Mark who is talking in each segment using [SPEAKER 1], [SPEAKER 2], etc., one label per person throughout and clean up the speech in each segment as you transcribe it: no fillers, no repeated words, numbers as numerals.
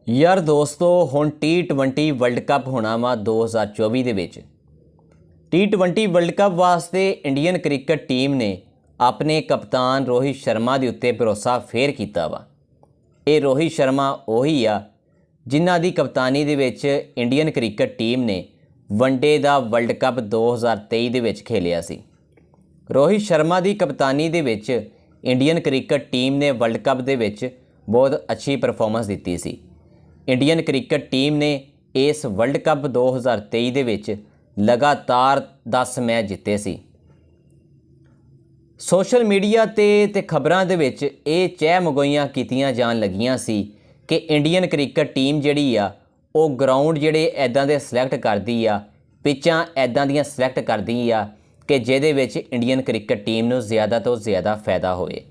[SPEAKER 1] यार दोस्तों हुण T20 वर्ल्ड कप होना वा 2024 ਦੇ ਵਿੱਚ T20 वर्ल्ड कप वास्ते इंडियन क्रिकेट टीम ने अपने कप्तान रोहित शर्मा के उत्ते भरोसा फेर किया वा। ये रोहित शर्मा उही आ जिन्हां दी कप्तानी दे विच इंडियन क्रिकेट टीम ने वनडे दा वर्ल्ड कप 2023 दे विच खेलिया सी। रोहित शर्मा की कप्तानी दे विच इंडियन क्रिकेट टीम ने वर्ल्ड कप दे विच बहुत अच्छी परफॉर्मेंस दी सी। इंडियन क्रिकेट टीम ने इस वर्ल्ड कप 2023 दे विच लगातार 10 मैच जिते सी। सोशल मीडिया ते खबरां दे विच ये चहमगोइयां कीतियां जान लगियां सी कि इंडियन क्रिकेट टीम जिहड़ी आ वो ग्राउंड जिहड़े ऐदां दे सिलेक्ट करदी आ, पिचां ऐदां दियां सिलेक्ट करदी आ कि जिहदे विच इंडियन क्रिकेट टीम नूं ज़्यादा तो ज़्यादा फायदा होए,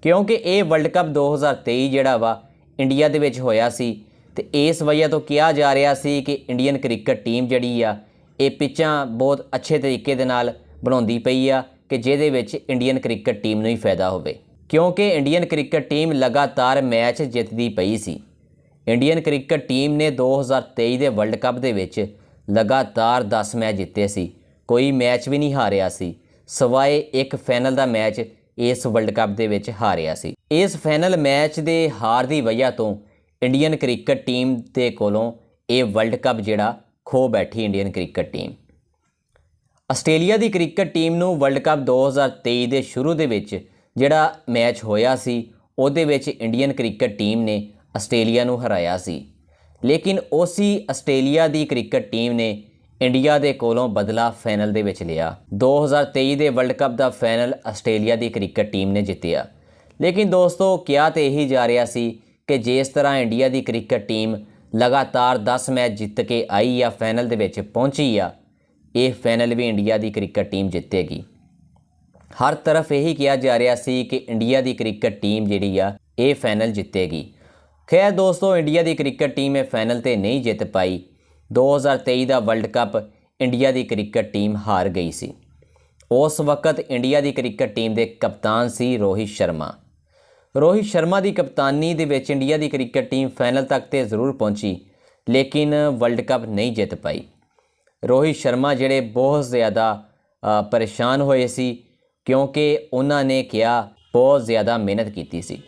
[SPEAKER 1] क्योंकि ये वर्ल्ड कप 2023 जिहड़ा वा इंडिया दे विच होया सी ते इस वजह तो कहा जा रहा सी कि इंडियन क्रिकेट टीम जिहड़ी आ ये पिचां बहुत अच्छे तरीके दे नाल बनाउंदी पई आ कि जिहदे विच इंडियन क्रिकेट टीम नूं ही फायदा होवे, क्योंकि इंडियन क्रिकेट टीम लगातार मैच जितदी पई सी। इंडियन क्रिकेट टीम ने 2023 दे वर्ल्ड कप दे विच लगातार 10 मैच जिते सी, कोई मैच भी नहीं हारिया सी सवाए एक फाइनल दा मैच इस वर्ल्ड कप दे विच हारिया सी। इस फाइनल मैच दे हार दी वजह तो इंडियन क्रिकेट टीम दे कोलों ये वर्ल्ड कप जिहड़ा खो बैठी इंडियन क्रिकेट टीम। आस्ट्रेलिया की क्रिकेट टीम नूं वर्ल्ड कप 2023 के शुरू दे विच जिहड़ा मैच होया सी उहदे विच इंडियन क्रिकेट टीम ने आस्ट्रेलिया नूं हराया सी, लेकिन उसी आस्ट्रेलिया की क्रिकेट टीम ने इंडिया दे कोलों बदला फाइनल दे विच लिया। 2023 के वर्ल्ड कप का फाइनल आस्ट्रेलिया की क्रिकेट टीम ने जितया। लेकिन दोस्तों क्या तो यही जा रहा सी कि जिस तरह इंडिया की क्रिकेट टीम लगातार 10 मैच जित के आई आ, फाइनल दे विच पहुंची आ, ये फाइनल भी इंडिया की क्रिकेट टीम जितेगी। हर तरफ यही कहा जा रहा सी कि इंडिया की क्रिकेट टीम जिहड़ी आ ये फाइनल जितेगी। खैर दोस्तों इंडिया की क्रिकेट टीम ये फाइनल तो नहीं जित पाई। 2023 का वर्ल्ड कप इंडिया की क्रिकेट टीम हार गई सी। उस वक्त इंडिया की क्रिकेट टीम के कप्तान सी रोहित शर्मा। रोहित शर्मा की कप्तानी दे विच इंडिया की क्रिकेट टीम फाइनल तक तो जरूर पहुंची, लेकिन वर्ल्ड कप नहीं जित पाई। रोहित शर्मा जिहड़े बहुत ज़्यादा परेशान होए सी, क्योंकि उन्होंने क्या बहुत ज़्यादा मेहनत की सी।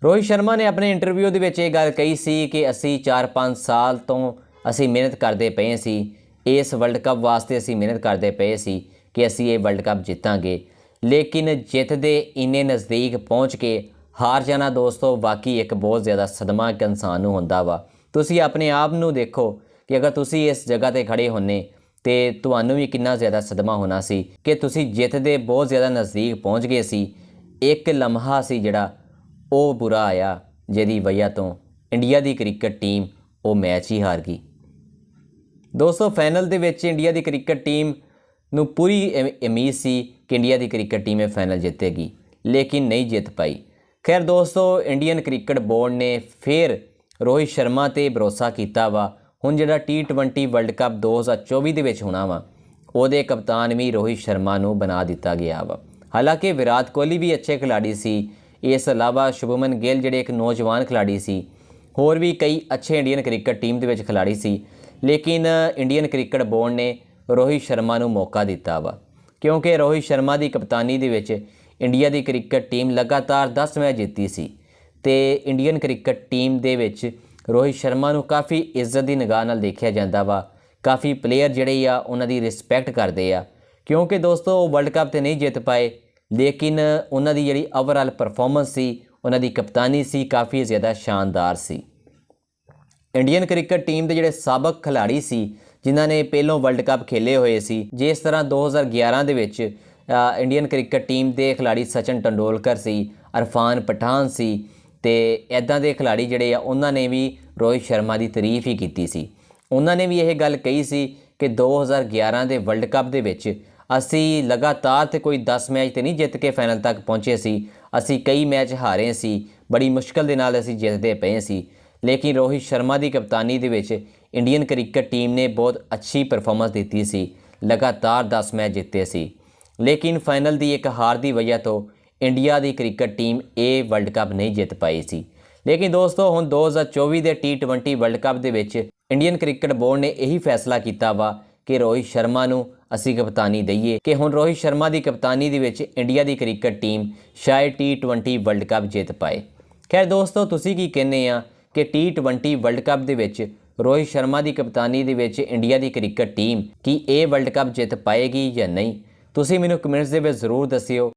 [SPEAKER 1] रोहित शर्मा ने अपने इंटरव्यू दे विच ये गल कही सी कि असी 4-5 साल तो असी मेहनत करते पे सी, इस वर्ल्ड कप वास्ते असी मेहनत करते पे सी कि असी ये वर्ल्ड कप जितांगे, लेकिन जितदे इन्ने नज़दीक पहुँच के हार जाना दोस्तों वाकई एक बहुत ज़्यादा सदमा एक इंसान नूं हुंदा वा। तुसी अपने आप नूं देखो कि अगर तुसी इस जगह ते खड़े होने तो तुहानूं भी कितना ज़्यादा सदमा होना सी कि तुसी जितदे बहुत ज़्यादा नज़दीक पहुँच गए सी। एक लम्हा सी जिहड़ा वो बुरा आया जिहदी वजह तो इंडिया की क्रिकेट टीम वो मैच ही हार गई। दोस्तों फाइनल दे विच इंडिया की क्रिकेट टीम नूं पूरी उम्मीद सी कि इंडिया की क्रिकेट टीम ये फाइनल जितेगी, लेकिन नहीं जित पाई। खैर दोस्तों इंडियन क्रिकेट बोर्ड ने फिर रोहित शर्मा ते भरोसा किया वा। हुण जिहड़ा T20 वर्ल्ड कप 2024 दे विच होना वा उहदे कप्तान भी रोहित शर्मा नूं बना दिता गया वा। हालांकि विराट कोहली भी अच्छे खिलाड़ी सी, इस अलावा शुभमन गिल जिहड़े एक नौजवान खिलाड़ी सी, होर भी कई अच्छे इंडियन क्रिकेट टीम दे विच खिलाड़ी सी, लेकिन इंडियन क्रिकेट बोर्ड ने रोहित शर्मा नूं मौका दिता वा, क्योंकि रोहित शर्मा की कप्तानी दे विच इंडिया की क्रिकेट टीम लगातार 10 मैच जीती सी ते इंडियन क्रिकेट टीम दे विच रोहित शर्मा नूं काफ़ी इज्जत की निगाह नाल देखा जाता वा। काफ़ी प्लेयर जिहड़े आ उन्हां दी रिस्पैक्ट करते आ, क्योंकि दोस्तों वर्ल्ड कप तो नहीं जित पाए, लेकिन उन्हां दी जिहड़ी ओवरऑल परफॉर्मेंस सी, उन्हां दी कप्तानी सी, काफ़ी ज़्यादा शानदार सी। इंडियन क्रिकेट टीम के जिहड़े साबक खिलाड़ी सी जिन्हां ने पहलों वर्ल्ड कप खेले हुए सी, जिस तरह 2011 दे विच इंडियन क्रिकेट टीम के खिलाड़ी सचिन तेंदुलकर सी, इरफान पठान सी, ते इदां दे खिलाड़ी जिहड़े आ उन्होंने भी रोहित शर्मा की तारीफ ही की सी। उन्होंने भी यह गल कही सी कि 2011 के वर्ल्ड कप दे विच असी लगातार तो कोई 10 मैच तो नहीं जित के फाइनल तक पहुँचे सी, असी कई मैच हारे सी, बड़ी मुश्किल दे नाल असी जितते पे सी, लेकिन रोहित शर्मा की कप्तानी दे विच इंडियन क्रिकेट टीम ने बहुत अच्छी परफॉर्मेंस दी सी, लगातार 10 मैच जिते सी। लेकिन फाइनल की एक हार की वजह तो इंडिया की क्रिकेट टीम ये वर्ल्ड कप नहीं जित पाई सी। ਲੇਕਿਨ ਦੋਸਤੋ ਹੁਣ 2024 ਦੇ T20 ਵਰਲਡ ਕੱਪ ਦੇ ਵਿੱਚ ਇੰਡੀਅਨ ਕ੍ਰਿਕਟ ਬੋਰਡ ਨੇ ਇਹੀ ਫੈਸਲਾ ਕੀਤਾ ਵਾ ਕਿ ਰੋਹਿਤ ਸ਼ਰਮਾ ਨੂੰ ਅਸੀਂ ਕਪਤਾਨੀ ਦਈਏ ਕਿ ਹੁਣ ਰੋਹਿਤ ਸ਼ਰਮਾ ਦੀ ਕਪਤਾਨੀ ਦੇ ਵਿੱਚ ਇੰਡੀਆ ਦੀ ਕ੍ਰਿਕਟ ਟੀਮ ਸ਼ਾਇਦ T20 ਵਰਲਡ ਕੱਪ ਜਿੱਤ ਪਾਏ। ਖੈਰ ਦੋਸਤੋ, ਤੁਸੀਂ ਕੀ ਕਹਿੰਦੇ ਆ ਕਿ T20 ਵਰਲਡ ਕੱਪ ਦੇ ਵਿੱਚ ਰੋਹਿਤ ਸ਼ਰਮਾ ਦੀ ਕਪਤਾਨੀ ਦੇ ਵਿੱਚ ਇੰਡੀਆ ਦੀ ਕ੍ਰਿਕਟ ਟੀਮ ਕੀ ਇਹ ਵਰਲਡ ਕੱਪ ਜਿੱਤ ਪਾਏਗੀ ਜਾਂ ਨਹੀਂ? ਤੁਸੀਂ ਮੈਨੂੰ ਕਮੈਂਟਸ ਦੇ ਵਿੱਚ ਜ਼ਰੂਰ ਦੱਸਿਓ।